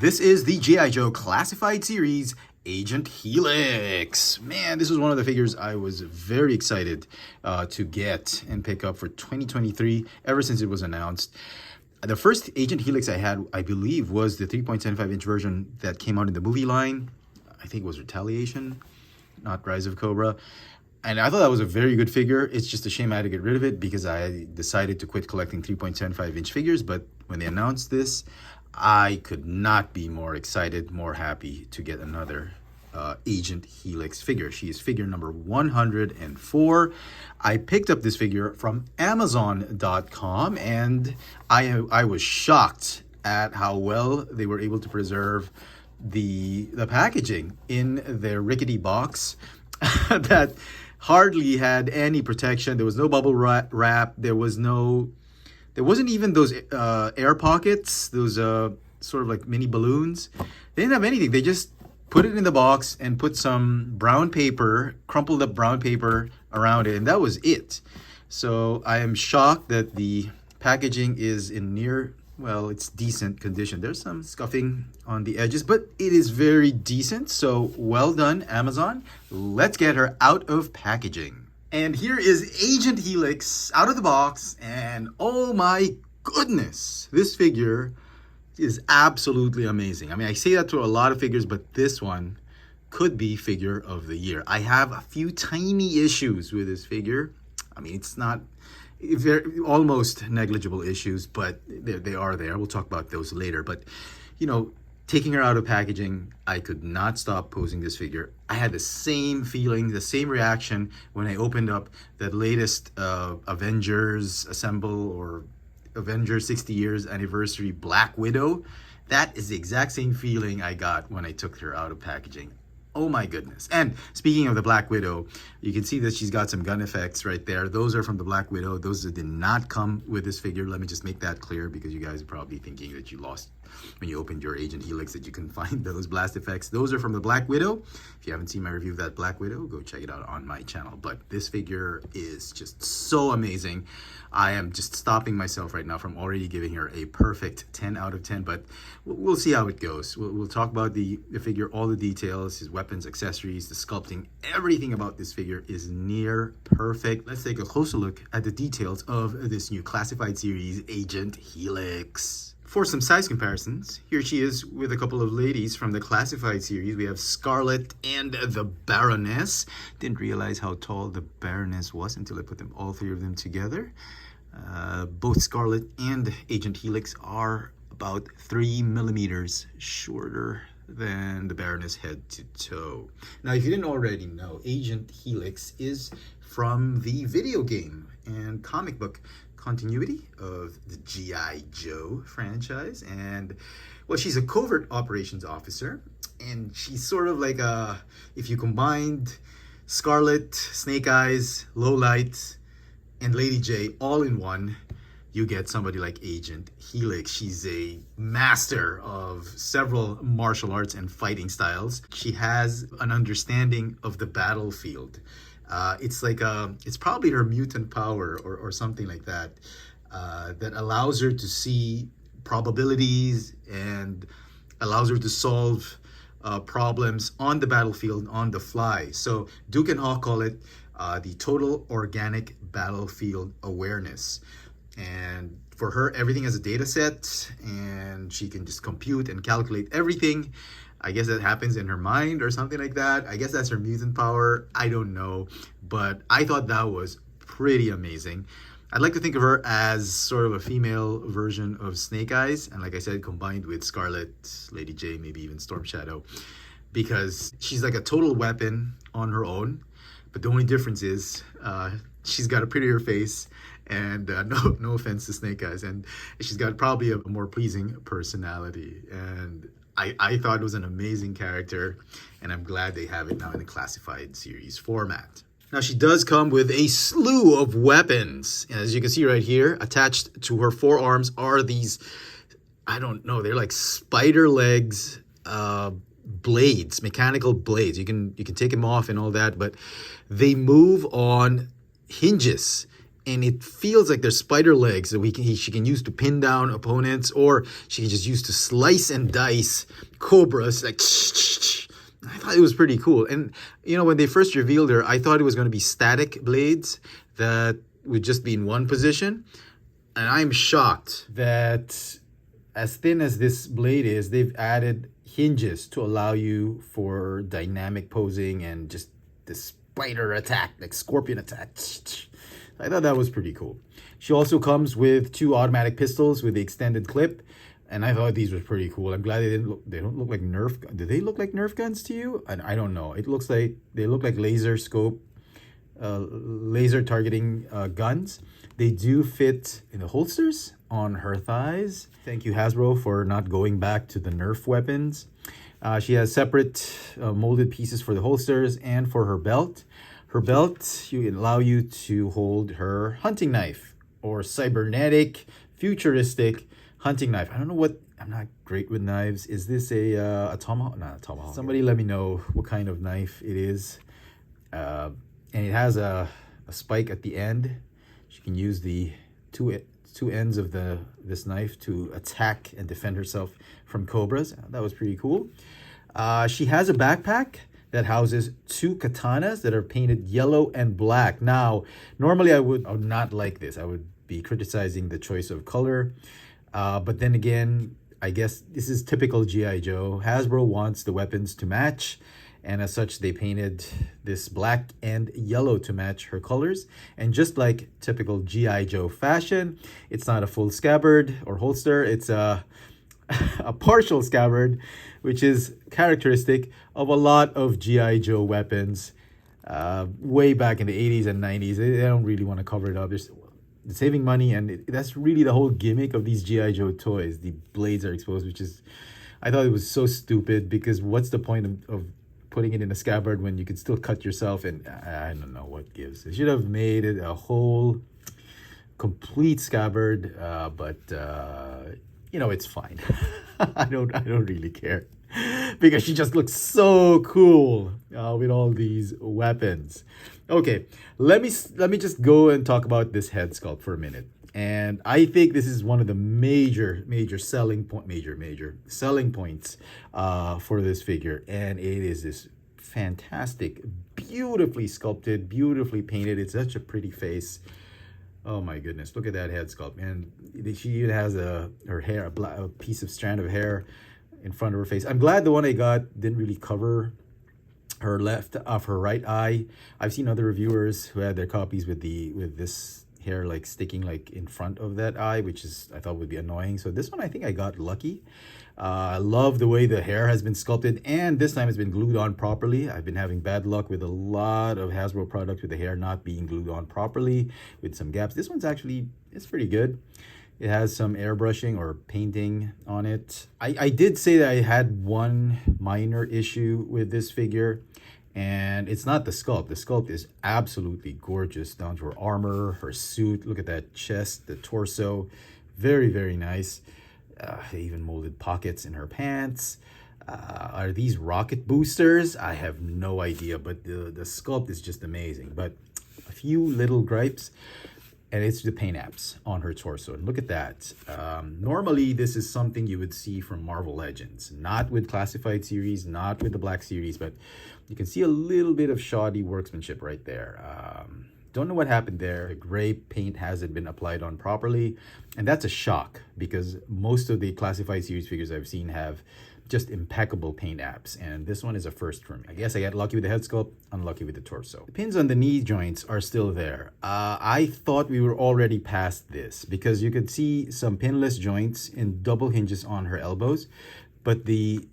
This is the G.I.Joe Classified Series, Agent Helix. Man, this was one of the figures I was very excited to get and pick up for 2023, ever since it was announced. The first Agent Helix I had, I believe, was the 3.75-inch version that came out in the movie line. I think it was Retaliation, not Rise of Cobra. And I thought that was a very good figure. It's just a shame I had to get rid of it because I decided to quit collecting 3.75-inch figures. But when they announced this, I could not be more excited, more happy to get another Agent Helix figure. She is figure number 104. I picked up this figure from Amazon.com, and I was shocked at how well they were able to preserve the packaging in their rickety box that hardly had any protection. There was no bubble wrap. There wasn't even those air pockets, those sort of like mini balloons. They didn't have anything. They just put it in the box and put some brown paper, crumpled up brown paper around it, and that was it. So I am shocked that the packaging is in it's decent condition. There's some scuffing on the edges, but it is very decent. So well done, Amazon. Let's get her out of packaging. And here is Agent Helix out of the box, and oh my goodness, this figure is absolutely amazing. I mean, I say that to a lot of figures, but this one could be figure of the year. I have a few tiny issues with this figure. I mean, it's not almost negligible issues, but they are there. We'll talk about those later. But, you know, taking her out of packaging, I could not stop posing this figure. I had the same feeling, the same reaction when I opened up the latest Avengers Assemble or Avengers 60 years anniversary Black Widow. That is the exact same feeling I got when I took her out of packaging. Oh my goodness. And speaking of the Black Widow, you can see that she's got some gun effects right there. Those are from the Black Widow. Those did not come with this figure. Let me just make that clear, because you guys are probably thinking that you lost when you opened your Agent Helix, that you couldn't find those blast effects. Those are from the Black Widow. If you haven't seen my review of that Black Widow, go check it out on my channel. But this figure is just so amazing. I am just stopping myself right now from already giving her a perfect 10 out of 10, but we'll see how it goes. We'll talk about the figure, all the details, his weapons, accessories, the sculpting. Everything about this figure is near perfect. Let's take a closer look at the details of this new classified series, Agent Helix. For some size comparisons, here she is with a couple of ladies from the classified series. We have Scarlet and the Baroness. Didn't realize how tall the Baroness was until I put them, all three of them together. Both Scarlet and Agent Helix are about 3 millimeters shorter than the Baroness head to toe. Now, if you didn't already know, Agent Helix is from the video game and comic book continuity of the G.I.Joe franchise. And well, she's a covert operations officer, and she's sort of like if you combined Scarlet, Snake Eyes, Lowlight, and Lady J all in one, you get somebody like Agent Helix. She's a master of several martial arts and fighting styles. She has an understanding of the battlefield. It's probably her mutant power or something like that, that allows her to see probabilities and allows her to solve problems on the battlefield on the fly. So Duke and Hawk call it the total organic battlefield awareness. And for her, everything has a data set, and she can just compute and calculate everything. I guess that happens in her mind or something like that. I guess that's her mutant power. I don't know. But I thought that was pretty amazing. I'd like to think of her as sort of a female version of Snake Eyes. And like I said, combined with Scarlet, Lady J, maybe even Storm Shadow. Because she's like a total weapon on her own. But the only difference is she's got a prettier face. And no offense to Snake Eyes. And she's got probably a more pleasing personality. And I thought it was an amazing character, and I'm glad they have it now in the classified series format. Now, she does come with a slew of weapons. And as you can see right here, attached to her forearms are these, I don't know, they're like spider legs, blades, mechanical blades. You can take them off and all that, but they move on hinges. and it feels like there's spider legs that she can use to pin down opponents, or she can just use to slice and dice cobras. Like, I thought it was pretty cool. And, you know, when they first revealed her, I thought it was going to be static blades that would just be in one position. And I'm shocked that as thin as this blade is, they've added hinges to allow you for dynamic posing and just the spider attack, like scorpion attack. I thought that was pretty cool. She also comes with 2 automatic pistols with the extended clip, and I thought these were pretty cool. I'm glad they don't look like Nerf. Do they look like Nerf guns to you? I don't know. It looks like they look like laser targeting guns. They do fit in the holsters on her thighs. Thank you, Hasbro, for not going back to the Nerf weapons. She has separate molded pieces for the holsters and for her belt. Her belt allow you to hold her hunting knife, or cybernetic, futuristic hunting knife. I don't know what, I'm not great with knives. Is this a tomahawk? Not a tomahawk. Somebody let me know what kind of knife it is. And it has a spike at the end. She can use the two ends of this knife to attack and defend herself from cobras. That was pretty cool. She has a backpack that houses 2 katanas that are painted yellow and black. Now, normally I would not like this. I would be criticizing the choice of color. But then again, I guess this is typical G.I. Joe. Hasbro wants the weapons to match, and as such, they painted this black and yellow to match her colors. And just like typical G.I. Joe fashion, it's not a full scabbard or holster. It's a partial scabbard, which is characteristic of a lot of G.I. Joe weapons way back in the 80s and 90s. They don't really want to cover it up. They're saving money, and that's really the whole gimmick of these G.I. Joe toys. The blades are exposed, which is, I thought it was so stupid, because what's the point of putting it in a scabbard when you could still cut yourself? And I don't know what gives. They should have made it a whole complete scabbard, but you know, it's fine. I don't really care, because she just looks so cool with all these weapons. Okay, let me just go and talk about this head sculpt for a minute. And I think this is one of the major selling points for this figure. And it is this fantastic, beautifully sculpted, beautifully painted. It's such a pretty face. Oh my goodness, look at that head sculpt. And she even has her hair, a piece of strand of hair in front of her face. I'm glad the one I got didn't really cover her right eye. I've seen other reviewers who had their copies with this hair like sticking like in front of that eye, which is, I thought would be annoying. So this one, I think I got lucky. I love the way the hair has been sculpted, and this time it's been glued on properly. I've been having bad luck with a lot of Hasbro products with the hair not being glued on properly, with some gaps. This one's actually, it's pretty good. It has some airbrushing or painting on it. I did say that I had one minor issue with this figure, and it's not the sculpt. The sculpt is absolutely gorgeous, down to her armor, her suit. Look at that chest, the torso. Very, very nice. They even molded pockets in her pants. Are these rocket boosters? I have no idea, but the sculpt is just amazing. But a few little gripes, and it's the paint apps on her torso. And look at that. Normally, this is something you would see from Marvel Legends, not with Classified series, not with the Black series, but you can see a little bit of shoddy workmanship right there. Don't know what happened there. The gray paint hasn't been applied on properly, and that's a shock, because most of the Classified series figures I've seen have just impeccable paint apps, and this one is a first for me. I guess I got lucky with the head sculpt, unlucky with the torso. The pins on the knee joints are still there. I thought we were already past this, because you could see some pinless joints and double hinges on her elbows, but the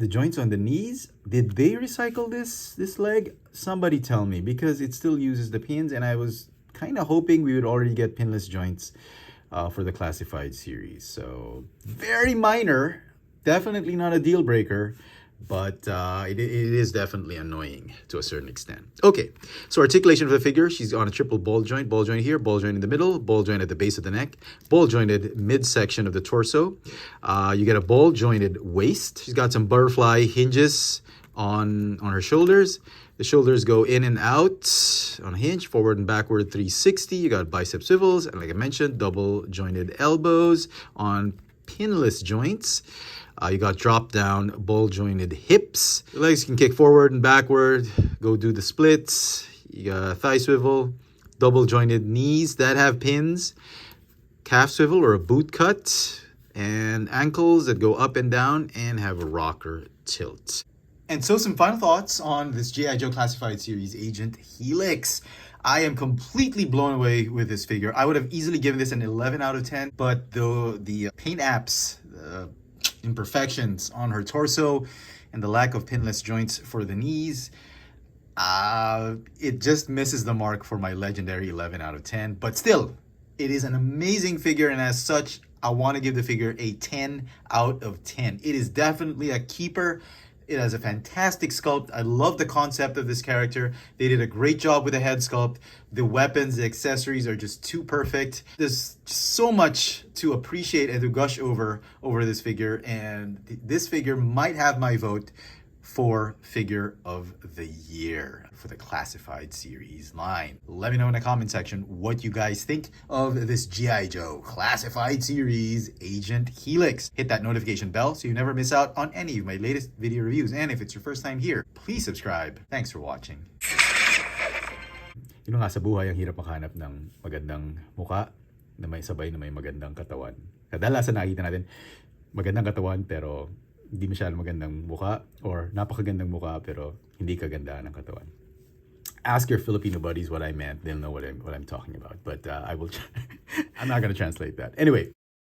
joints on the knees, did they recycle this leg? Somebody tell me, because it still uses the pins, and I was kind of hoping we would already get pinless joints for the Classified series. So very minor, definitely not a deal breaker, but it is definitely annoying to a certain extent. Okay, so articulation of the figure, she's on a triple ball joint here, ball joint in the middle, ball joint at the base of the neck, ball jointed midsection of the torso. You get a ball jointed waist. She's got some butterfly hinges on her shoulders. The shoulders go in and out on a hinge, forward and backward 360. You got bicep swivels, and like I mentioned, double jointed elbows on pinless joints. You got drop down ball jointed hips. The legs can kick forward and backward, go do the splits. You got thigh swivel, double jointed knees that have pins, calf swivel or a boot cut, and ankles that go up and down and have a rocker tilt. And so some final thoughts on this G.I. Joe Classified Series Agent Helix. I am completely blown away with this figure. I would have easily given this an 11 out of 10, but the paint apps, imperfections on her torso, and the lack of pinless joints for the knees, it just misses the mark for my legendary 11 out of 10. But still, it is an amazing figure, and as such, I want to give the figure a 10 out of 10. It is definitely a keeper. It has a fantastic sculpt. I love the concept of this character. They did a great job with the head sculpt. The weapons, the accessories are just too perfect. There's so much to appreciate and to gush over this figure, and this figure might have my vote for Figure of the Year for the Classified Series line. Let me know in the comment section what you guys think of this G.I. Joe Classified Series Agent Helix. Hit that notification bell so you never miss out on any of my latest video reviews. And if it's your first time here, please subscribe. Thanks for watching. Yun nga, sa buhay ang hirap makahanap ng magandang muka na may sabay na may magandang katawan. Kadalasan nakikita natin magandang katawan pero hindi masyadong magandang muka, or napakagandang muka pero hindi kagandaan ng katawan. Ask your Filipino buddies what I meant. They'll know what I'm talking about. But I will I'm not going to translate that. Anyway,